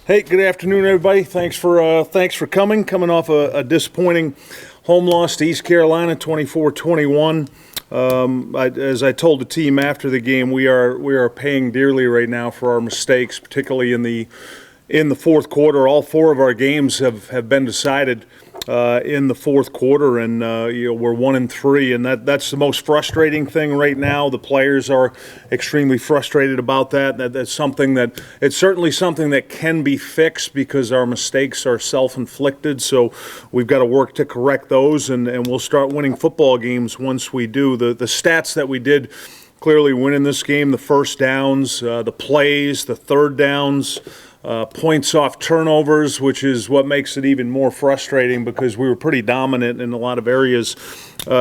Hey, good afternoon, everybody. Thanks for coming off a disappointing home loss to East Carolina, 24-21. As I told the team after the game, we are paying dearly right now for our mistakes, particularly in the fourth quarter. All four of our games have been decided in the fourth quarter, and we're 1-3, and that's the most frustrating thing right now. The players are extremely frustrated about that. That's something that it's certainly something that can be fixed because our mistakes are self-inflicted. So we've got to work to correct those, and we'll start winning football games once we do. The stats that we did clearly win in this game: the first downs, the plays, the third downs. Points off turnovers, which is what makes it even more frustrating because we were pretty dominant in a lot of areas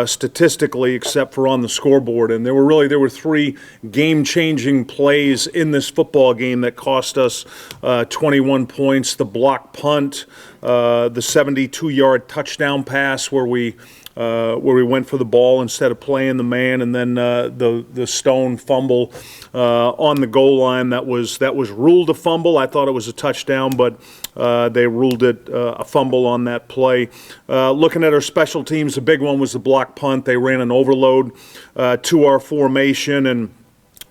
statistically, except for on the scoreboard. And there were three game-changing plays in this football game that cost us 21 points. The block punt, the 72-yard touchdown pass where we went for the ball instead of playing the man, and then the Stone fumble on the goal line that was ruled a fumble. I thought it was a touchdown, but they ruled it a fumble on that play. Looking at our special teams, the big one was the block punt. They ran an overload to our formation, and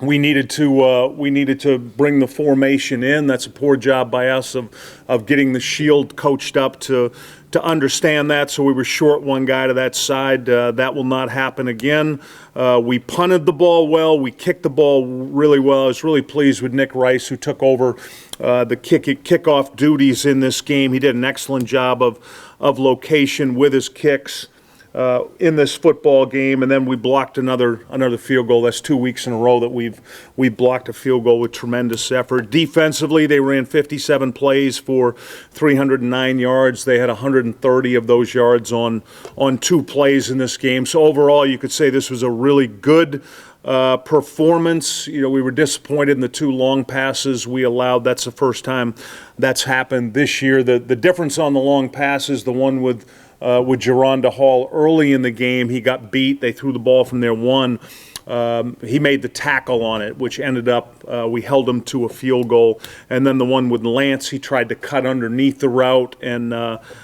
we needed to bring the formation in. That's a poor job by us of getting the shield coached up to understand that. So we were short one guy to that side. That will not happen again. We punted the ball well. We kicked the ball really well. I was really pleased with Nick Rice, who took over the kickoff duties in this game. He did an excellent job of location with his kicks in this football game, and then we blocked another field goal. That's 2 weeks in a row that we blocked a field goal with tremendous effort. Defensively, they ran 57 plays for 309 yards. They had 130 of those yards on 2 plays in this game. So overall, you could say this was a really good performance. We were disappointed in the 2 long passes we allowed. That's the first time that's happened this year. The difference on the long passes, the one with Geronda Hall early in the game, he got beat. They threw the ball from their 1. He made the tackle on it, which ended up, we held him to a field goal. And then the one with Lance, he tried to cut underneath the route and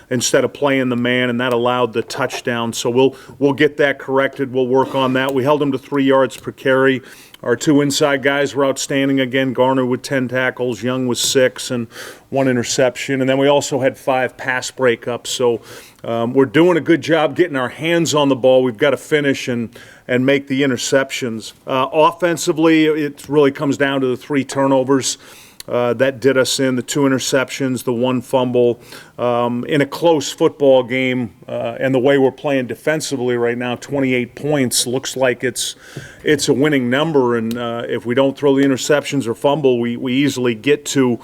instead of playing the man, and that allowed the touchdown. So we'll get that corrected. We'll work on that. We held him to 3 yards per carry. Our 2 inside guys were outstanding again. Garner with 10 tackles, Young with 6, and 1 interception. And then we also had 5 pass breakups. So we're doing a good job getting our hands on the ball. We've got to finish and make the interceptions. Offensively, it really comes down to the 3 turnovers that did us in, the 2 interceptions, the 1 fumble. In a close football game, and the way we're playing defensively right now, 28 points looks like it's a winning number. And if we don't throw the interceptions or fumble, we easily get to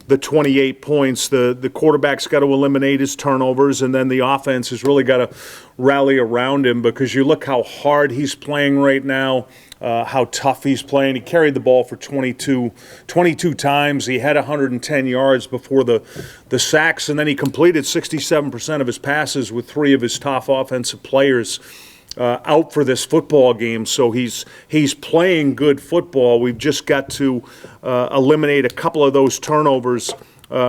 the 28 points. The quarterback's got to eliminate his turnovers, and then the offense has really got to rally around him, because you look how hard he's playing right now, how tough he's playing. He carried the ball for 22 times. He had 110 yards before the sacks, and then he completed 67% of his passes with 3 of his top offensive players out for this football game. So he's playing good football. We've just got to eliminate a couple of those turnovers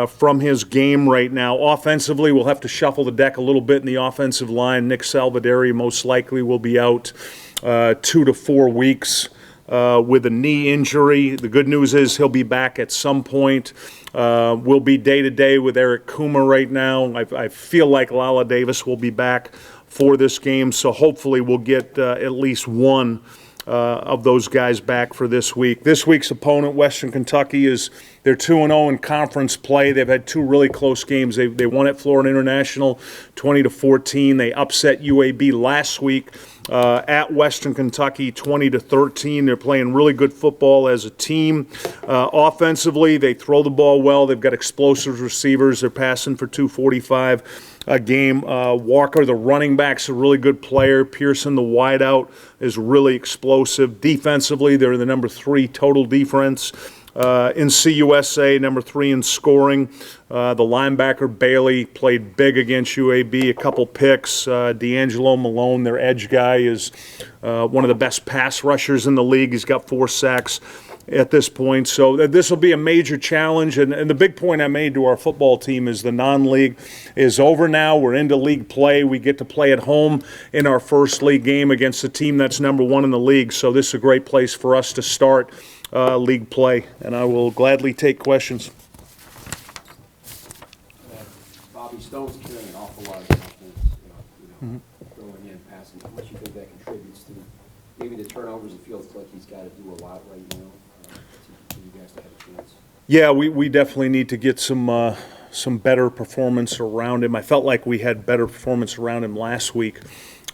from his game right now. Offensively, we'll have to shuffle the deck a little bit in the offensive line. Nick Salvaderi most likely will be out 2 to 4 weeks with a knee injury. The good news is he'll be back at some point. We'll be day-to-day with Eric Kuma right now. I feel like Lala Davis will be back for this game, so hopefully we'll get at least one of those guys back for this week. This week's opponent, Western Kentucky, they're 2-0 in conference play. They've had 2 really close games. They won at Florida International 20-14. They upset UAB last week at Western Kentucky 20-13. They're playing really good football as a team. Offensively, they throw the ball well. They've got explosive receivers. They're passing for 245 a game. Walker, the running back's a really good player. Pearson, the wideout, is really explosive. Defensively, they're the number 3 total defense in CUSA, number 3 in scoring. The linebacker Bailey played big against UAB, a couple picks. D'Angelo Malone, their edge guy, is one of the best pass rushers in the league. He's got 4 sacks at this point. So this will be a major challenge. And the big point I made to our football team is the non-league is over now. We're into league play. We get to play at home in our first league game against the team that's #1 in the league. So this is a great place for us to start league play. And I will gladly take questions. Bobby Stone's carrying an awful lot of confidence, throwing in, passing. How much you think that contributes to maybe the turnovers? It feels like he's got to do a lot right now for you guys to have a chance. Yeah, we definitely need to get some better performance around him. I felt like we had better performance around him last week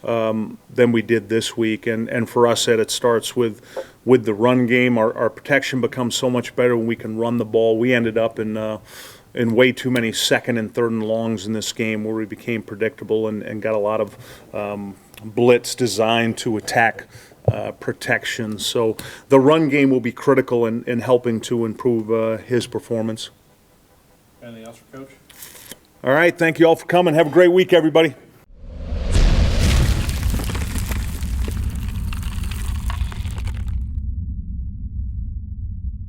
than we did this week. And for us, it starts with the run game. Our protection becomes so much better when we can run the ball. We ended up in way too many second and third and longs in this game where we became predictable and got a lot of blitz designed to attack protection. So the run game will be critical in helping to improve his performance. Anything else for Coach? All right, thank you all for coming. Have a great week, everybody.